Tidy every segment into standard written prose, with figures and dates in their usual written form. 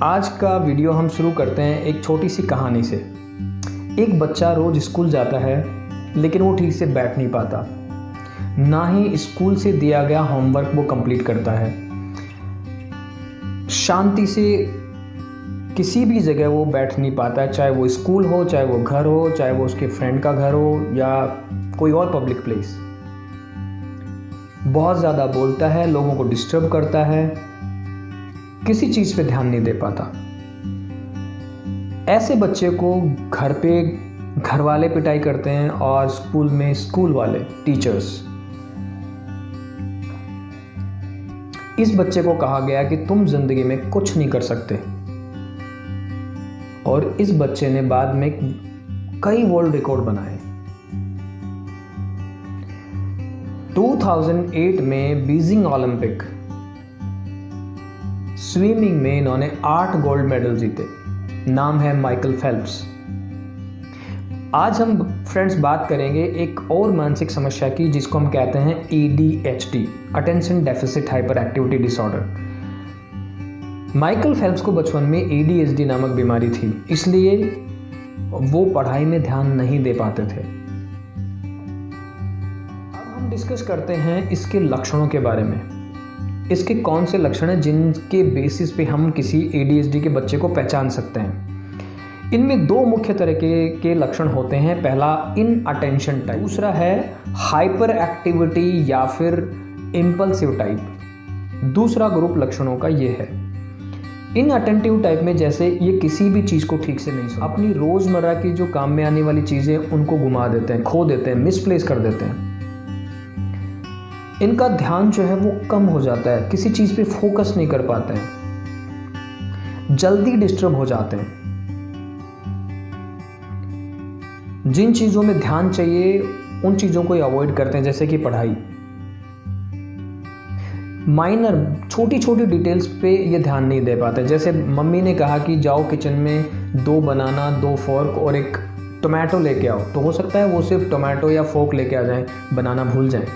आज का वीडियो हम शुरू करते हैं एक छोटी सी कहानी से। एक बच्चा रोज स्कूल जाता है लेकिन वो ठीक से बैठ नहीं पाता, ना ही स्कूल से दिया गया होमवर्क वो कंप्लीट करता है। शांति से किसी भी जगह वो बैठ नहीं पाता है, चाहे वो स्कूल हो, चाहे वो घर हो, चाहे वो उसके फ्रेंड का घर हो या कोई और पब्लिक प्लेस। बहुत ज़्यादा बोलता है, लोगों को डिस्टर्ब करता है, किसी चीज़ पे ध्यान नहीं दे पाता। ऐसे बच्चे को घर पे घर वाले पिटाई करते हैं और स्कूल में स्कूल वाले टीचर्स। इस बच्चे को कहा गया कि तुम जिंदगी में कुछ नहीं कर सकते, और इस बच्चे ने बाद में कई वर्ल्ड रिकॉर्ड बनाए। 2008 में बीजिंग ओलंपिक स्विमिंग में इन्होंने 8 गोल्ड मेडल जीते। नाम है माइकल फेल्प्स। आज हम फ्रेंड्स बात करेंगे एक और मानसिक समस्या की, जिसको हम कहते हैं ADHD, attention deficit hyper activity disorder. Michael Phelps को बचपन में ADHD नामक बीमारी थी, इसलिए वो पढ़ाई में ध्यान नहीं दे पाते थे। अब हम डिस्कस करते हैं इसके लक्षणों के बारे में। इसके कौन से लक्षण हैं जिनके बेसिस पे हम किसी ADHD के बच्चे को पहचान सकते हैं। इनमें 2 मुख्य तरह के लक्षण होते हैं। पहला इन अटेंशन टाइप, दूसरा है हाइपर एक्टिविटी या फिर इम्पल्सिव टाइप। दूसरा ग्रुप लक्षणों का ये है। इन अटेंटिव टाइप में जैसे ये किसी भी चीज़ को ठीक से नहीं सुनते, अपनी रोज़मर्रा की जो काम में आने वाली चीज़ें उनको घुमा देते हैं, खो देते हैं, मिसप्लेस कर देते हैं। इनका ध्यान जो है वो कम हो जाता है, किसी चीज़ पे फोकस नहीं कर पाते हैं, जल्दी डिस्टर्ब हो जाते हैं। जिन चीज़ों में ध्यान चाहिए उन चीज़ों को अवॉइड करते हैं, जैसे कि पढ़ाई। माइनर छोटी छोटी डिटेल्स पे ये ध्यान नहीं दे पाते। जैसे मम्मी ने कहा कि जाओ किचन में 2 बनाना, 2 फोर्क और 1 टोमेटो लेके आओ, तो हो सकता है वो सिर्फ टोमेटो या फोर्क लेके आ जाएं, बनाना भूल जाएं।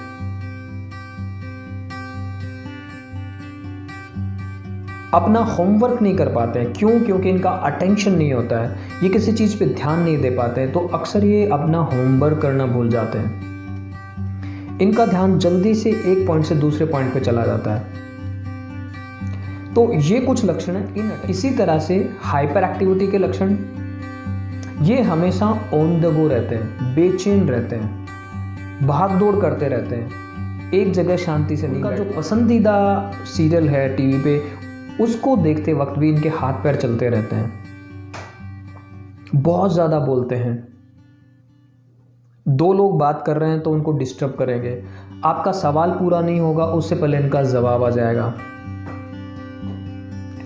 अपना होमवर्क नहीं कर पाते हैं। क्यों? क्योंकि इनका अटेंशन नहीं होता है, ये किसी चीज़ पे ध्यान नहीं दे पाते हैं, तो अक्सर ये अपना होमवर्क करना भूल जाते हैं। इनका ध्यान जल्दी से एक पॉइंट से दूसरे पॉइंट पे चला जाता है। तो ये कुछ लक्षण हैं। इसी तरह से हाइपर एक्टिविटी के लक्षण, ये हमेशा ऑन द गो रहते हैं, बेचैन रहते हैं, भाग दौड़ करते रहते हैं, एक जगह शांति से नहीं। उनका जो पसंदीदा सीरियल है टीवी पे, उसको देखते वक्त भी इनके हाथ पैर चलते रहते हैं। बहुत ज़्यादा बोलते हैं। 2 लोग बात कर रहे हैं तो उनको डिस्टर्ब करेंगे। आपका सवाल पूरा नहीं होगा उससे पहले इनका जवाब आ जाएगा,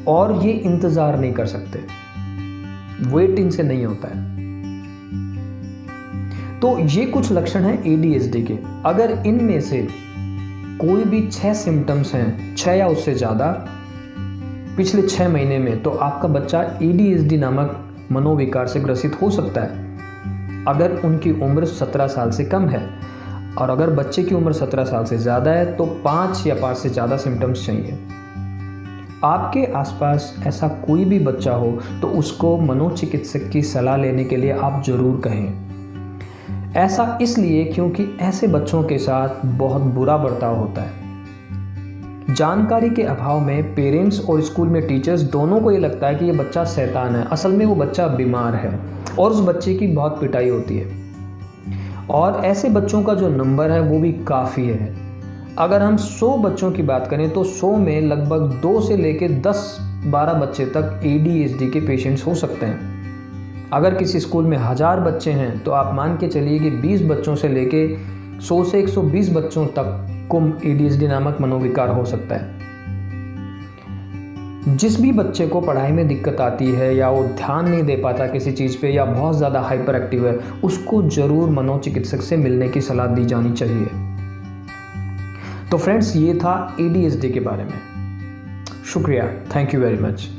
और ये इंतज़ार नहीं कर सकते, वेट इनसे नहीं होता है। तो ये कुछ लक्षण हैं ADHD के। अगर इनमें से कोई भी 6 सिम्टम्स हैं, 6 या उससे ज़्यादा पिछले 6 महीने में, तो आपका बच्चा ADHD नामक मनोविकार से ग्रसित हो सकता है। अगर उनकी उम्र 17 साल से कम है, और अगर बच्चे की उम्र 17 साल से ज़्यादा है तो 5 या 5 से ज़्यादा सिम्टम्स चाहिए। आपके आसपास ऐसा कोई भी बच्चा हो तो उसको मनोचिकित्सक की सलाह लेने के लिए आप ज़रूर कहें। ऐसा इसलिए क्योंकि ऐसे बच्चों के साथ बहुत बुरा बर्ताव होता है। जानकारी के अभाव में पेरेंट्स और स्कूल में टीचर्स दोनों को ये लगता है कि ये बच्चा शैतान है, असल में वो बच्चा बीमार है, और उस बच्चे की बहुत पिटाई होती है। और ऐसे बच्चों का जो नंबर है वो भी काफ़ी है। अगर हम 100 बच्चों की बात करें तो 100 में लगभग 2 से लेके 10-12 बच्चे तक ADHD के पेशेंट्स हो सकते हैं। अगर किसी स्कूल में 1000 बच्चे हैं तो आप मान के चलिए कि 20 बच्चों से लेके 100 से 120 बच्चों तक को ADHD नामक मनोविकार हो सकता है। जिस भी बच्चे को पढ़ाई में दिक्कत आती है, या वो ध्यान नहीं दे पाता किसी चीज़ पे, या बहुत ज़्यादा हाइपर एक्टिव है, उसको ज़रूर मनोचिकित्सक से मिलने की सलाह दी जानी चाहिए। तो फ्रेंड्स, ये था ADHD के बारे में। शुक्रिया, थैंक यू वेरी मच।